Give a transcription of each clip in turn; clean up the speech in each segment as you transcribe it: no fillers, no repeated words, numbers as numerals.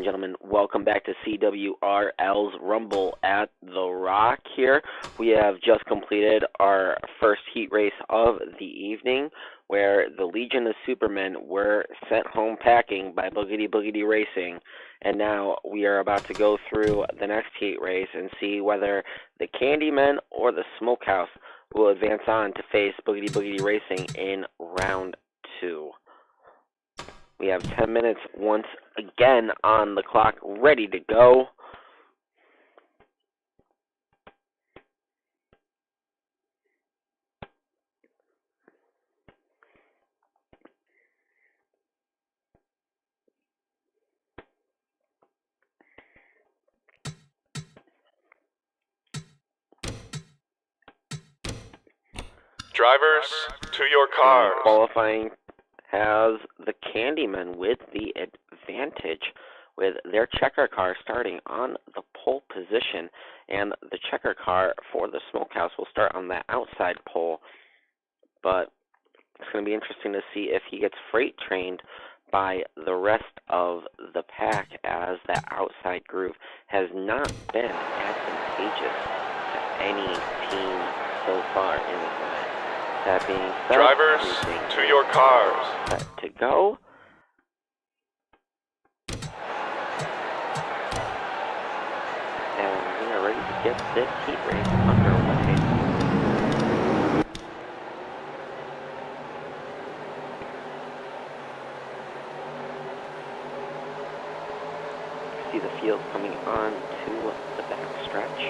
gentlemen, welcome back to CWRL's Rumble at the Rock here. We have just completed our first heat race of the evening, where the Legion of Supermen were sent home packing by Boogity Boogity Racing. And now we are about to go through the next heat race and see whether the Candymen or the Smokehouse will advance on to face Boogity Boogity Racing in round 2. We have 10 minutes once again on the clock, ready to go. Drivers, to your cars. Qualifying has the Candymen with the advantage, with their checker car starting on the pole position, and the checker car for the Smokehouse will start on the outside pole. But it's going to be interesting to see if he gets freight trained by the rest of the pack, as that outside groove has not been advantageous to any team so far in this event. That being said, drivers, to your cars. Set to go. And we are ready to get this heat race underway. See the field coming on to the back stretch.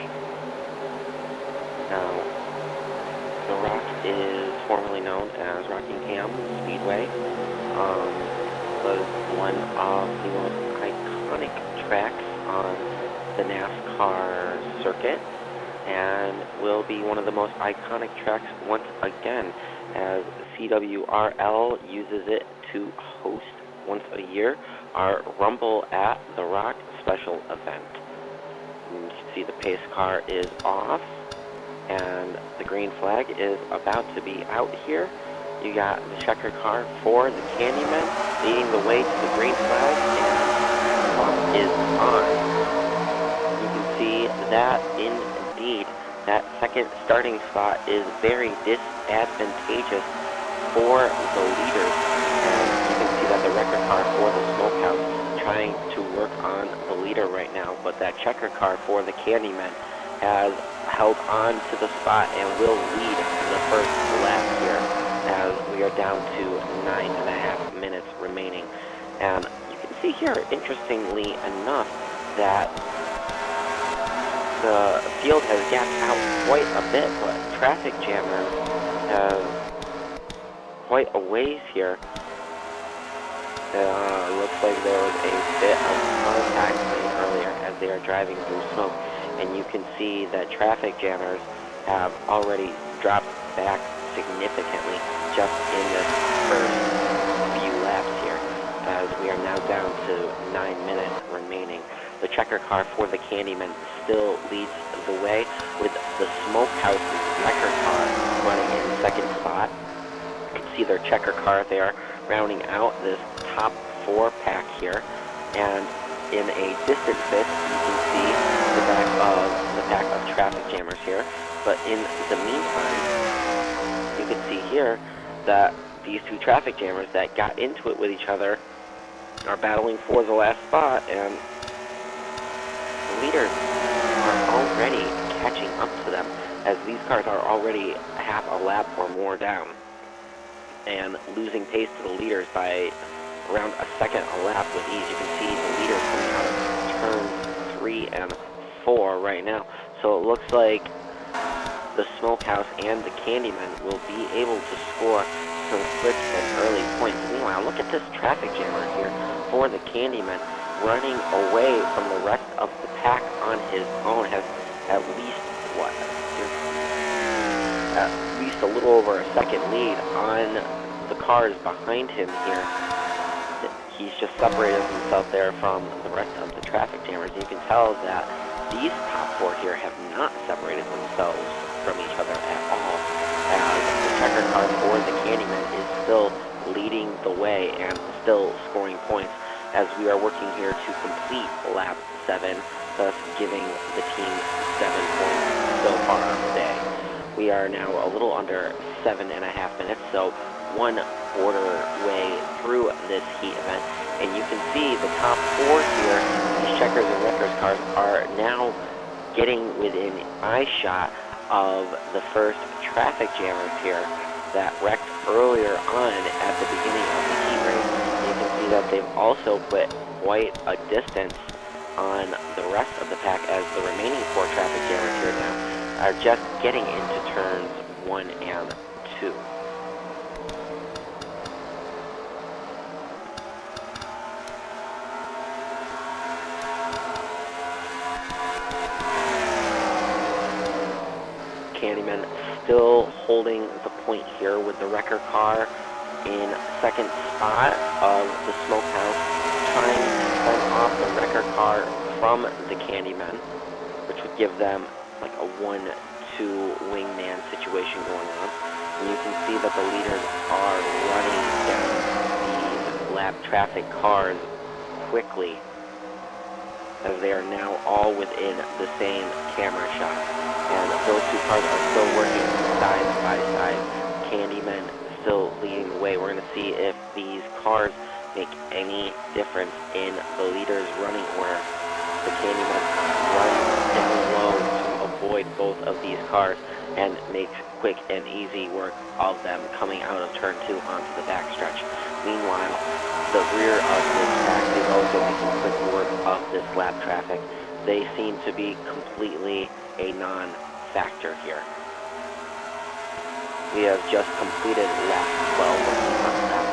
Now, the Rock is formerly known as Rockingham Speedway. Was one of the most iconic tracks on the NASCAR circuit, and will be one of the most iconic tracks once again, as CWRL uses it to host once a year our Rumble at the Rock special event. And you can see the pace car is off, and the green flag is about to be out here. You got the checker car for the Candymen leading the way to the green flag, and the clock is on. You can see that indeed that second starting spot is very disadvantageous for the leaders. And you can see that the wrecker car for the Smokehouse is trying to work on the leader right now, but that checker car for the Candymen has held on to the spot and will lead the first lap here, as we are down to 9.5 minutes remaining. And you can see here, interestingly enough, that the field has gapped out quite a bit, but traffic jammers have quite a ways here. Looks like there was a bit of contact earlier as they are driving through smoke. And you can see that traffic jammers have already dropped back significantly just in this first few laps here, as we are now down to 9 minutes remaining. The checker car for the Candymen still leads the way, with the Smokehouse's wrecker car running in second spot. You can see their checker car there rounding out this top 4 pack here, and in a distant fifth, you can see the back of the pack of traffic jammers here. But in the meantime, you can see here that these two traffic jammers that got into it with each other are battling for the last spot, and the leaders are already catching up to them, as these cars are already half a lap or more down, and losing pace to the leaders by around a second a lap with ease. You can see the leaders coming out of turns 3 and 4 right now. So it looks like the Smokehouse and the Candymen will be able to score some quick and early points. Meanwhile, look at this traffic jammer here for the Candymen, running away from the rest of the pack on his own. Has at least, at least a little over a second lead on the cars behind him here. He's just separated himself there from the rest of the traffic jammers. You can tell that these top 4 here have not separated themselves from each other at all, as the checker car for the Candymen is still leading the way and still scoring points, as we are working here to complete lap 7, thus giving the team 7 points so far on the day. We are now a little under 7.5 minutes, so 1/4 way through this heat event, and you can see the top 4 here, these checkers and wreckers cars, are now getting within eye shot of the first traffic jammers here that wrecked earlier on at the beginning of the heat race. You can see that they've also put quite a distance on the rest of the pack, as the remaining 4 traffic jammers here now are just getting into turns 1 and 2. Candymen still holding the point here with the wrecker car in second spot of the Smokehouse, trying to fend off the wrecker car from the Candymen, which would give them like a 1-2 wingman situation going on. And you can see that the leaders are running down these lap traffic cars quickly, as they are now all within the same camera shot. And those 2 cars are still working side by side. Candymen still leading the way. We're going to see if these cars make any difference in the leader's running order. The Candymen run down low to avoid both of these cars and make quick and easy work of them coming out of turn 2 onto the backstretch. Meanwhile, the rear of this pack is also making quick work of this lap traffic. They seem to be completely a non-factor here. We have just completed lap 12, working on lap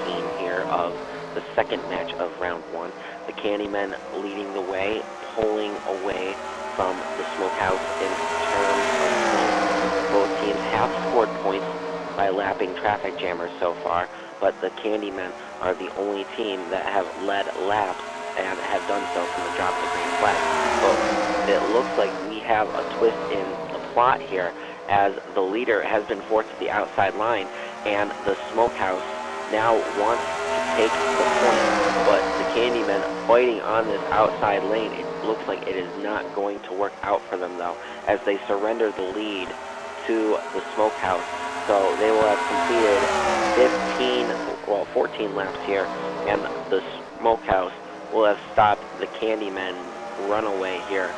13 here of the second match of round 1. The Candymen leading the way, pulling away from the Smokehouse in terms of points. Both teams have scored points by lapping traffic jammers so far, but the Candymen are the only team that have led laps and have done so from the drop of the green flag. But it looks like we have a twist in the plot here, as the leader has been forced to the outside line, and the Smokehouse now wants to take the point, but the Candymen fighting on this outside lane. It looks like it is not going to work out for them, though, as they surrender the lead to the Smokehouse. So they will have completed 14 laps here, and the Smokehouse will have stopped the Candymen runaway here,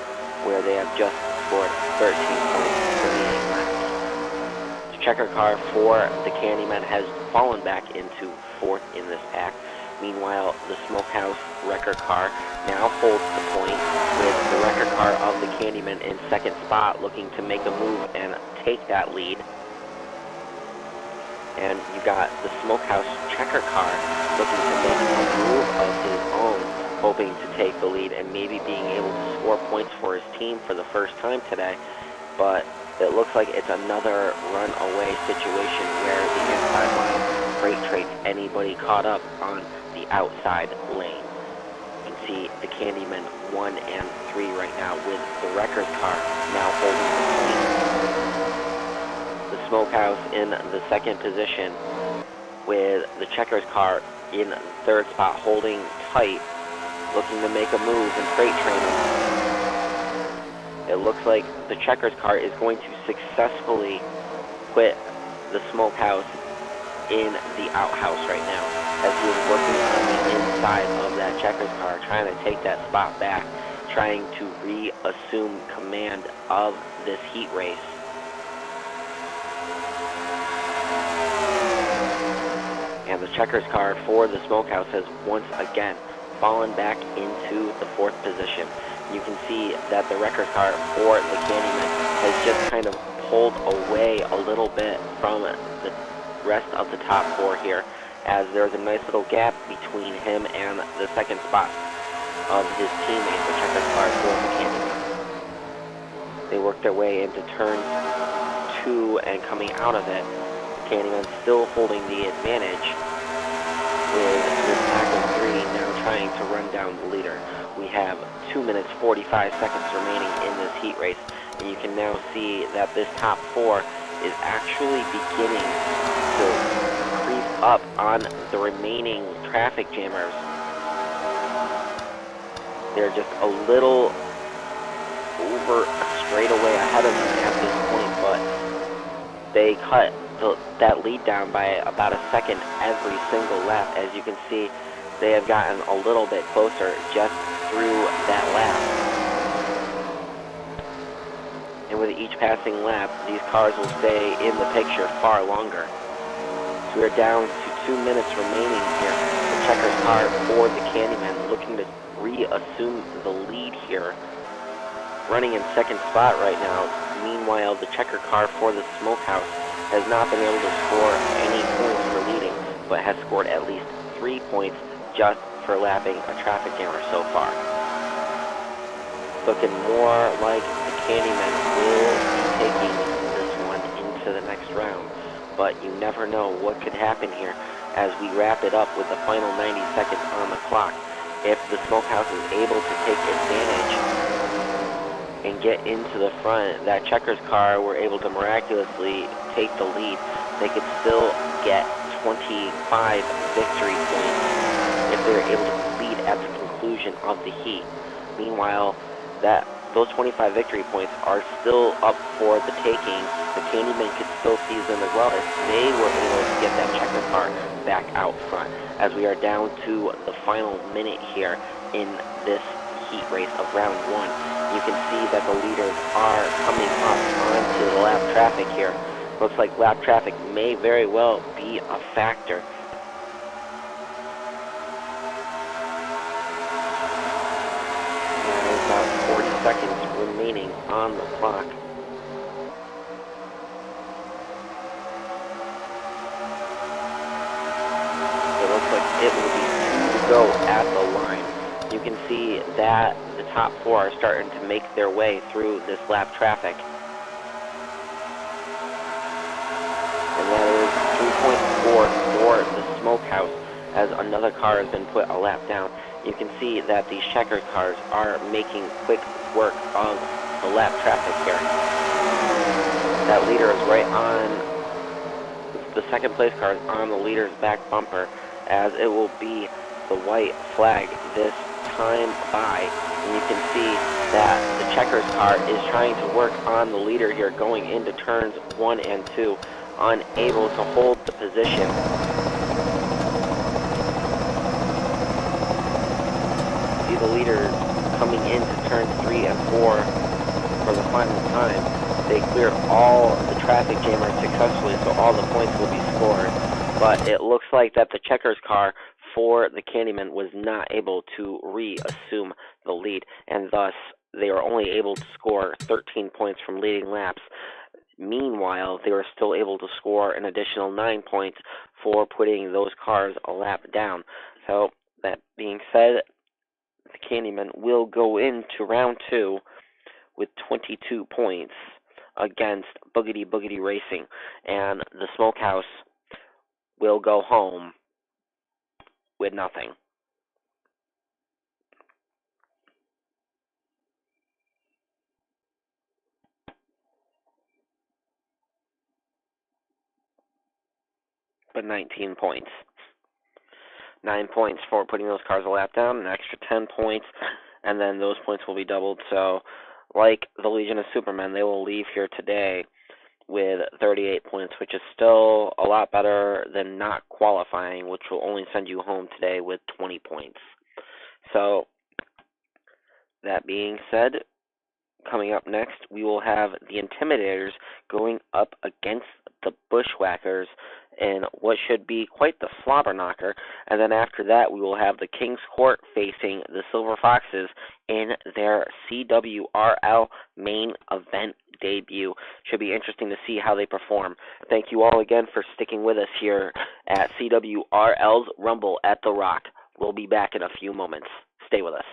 where they have just scored 13 points for the 8 laps. The checker car for the Candymen has fallen back into 4th in this pack. Meanwhile, the Smokehouse wrecker car now holds the point, with the wrecker car of the Candymen in 2nd spot, looking to make a move and take that lead. And you got the Smokehouse checker car looking to make a move of his own, hoping to take the lead and maybe being able to score points for his team for the first time today. But it looks like it's another runaway situation where the inside line freight trains anybody caught up on the outside lane. You can see the Candymen 1 and 3 right now, with the wrecker's car now holding the point. The Smokehouse in the 2nd position, with the checkers car in 3rd spot holding tight, looking to make a move and freight train them. It looks like the checkers car is going to successfully put the Smokehouse in the outhouse right now, as he is working on the inside of that checkers car, trying to take that spot back, trying to reassume command of this heat race. And the checkers car for the Smokehouse has once again fallen back into the 4th position. You can see that the wrecker car for the Candymen has just kind of pulled away a little bit from the rest of the top 4 here, as there's a nice little gap between him and the 2nd spot of his teammate, the checkers car for the Candymen. They work their way into turn 2, and coming out of it, the Candymen still holding the advantage, with this pack of 3 now trying to run down the leader. We have 2 minutes 45 seconds remaining in this heat race, and you can now see that this top 4 is actually beginning to creep up on the remaining traffic jammers They're just a little over a straightaway ahead of them at this point, but they cut that lead down by about a second every single lap. As you can see, they have gotten a little bit closer just through that lap. And with each passing lap, these cars will stay in the picture far longer. So we're down to 2 minutes remaining here. The checkers car for the Candymen looking to reassume the lead here. Running in second spot right now. Meanwhile, the checker car for the Smokehouse has not been able to score any points for leading, but has scored at least 3 points just for lapping a traffic jammer so far. Looking more like the Candymen will be taking this one into the next round, but you never know what could happen here as we wrap it up with the final 90 seconds on the clock. If the Smokehouse is able to take advantage and get into the front, that checkers car were able to miraculously take the lead. They could still get 25 victory points if they're able to lead at the conclusion of the heat. Meanwhile, those 25 victory points are still up for the taking. The Candymen could still seize them as well if they were able to get that checker car back out front. As we are down to the final minute here in this heat race of round 1, you can see that the leaders are coming up onto the lap traffic here. Looks like lap traffic may very well be a factor. There's about 40 seconds remaining on the clock. It looks like it will be 2 to go at the line. You can see that the top 4 are starting to make their way through this lap traffic. And that is 3.4 for the Smokehouse as another car has been put a lap down. You can see that these checkered cars are making quick work of the lap traffic here. That leader is right on, the second place car is on the leader's back bumper, as it will be the white flag this time by. And you can see that the checkers car is trying to work on the leader here going into turns 1 and 2, unable to hold the position. See the leaders coming into turns 3 and 4 for the final time. They cleared all the traffic jammers successfully, so all the points will be scored. But it looks like that the checkers car for the Candymen was not able to reassume the lead, and thus they were only able to score 13 points from leading laps. Meanwhile, they were still able to score an additional 9 points for putting those cars a lap down. So, that being said, the Candymen will go into round 2 with 22 points against Boogity Boogity Racing, and the Smokehouse will go home with nothing. But 19 points. 9 points for putting those cars a lap down, an extra 10 points, and then those points will be doubled. So, like the Legion of Supermen, they will leave here today with 38 points, which is still a lot better than not qualifying, which will only send you home today with 20 points. So, that being said, coming up next, we will have the Intimidators going up against the Bushwhackers in what should be quite the slobber knocker. And then after that, we will have the King's Court facing the Silver Foxes in their CWRL main event debut. Should be interesting to see how they perform. Thank you all again for sticking with us here at CWRL's Rumble at the Rock. We'll be back in a few moments. Stay with us.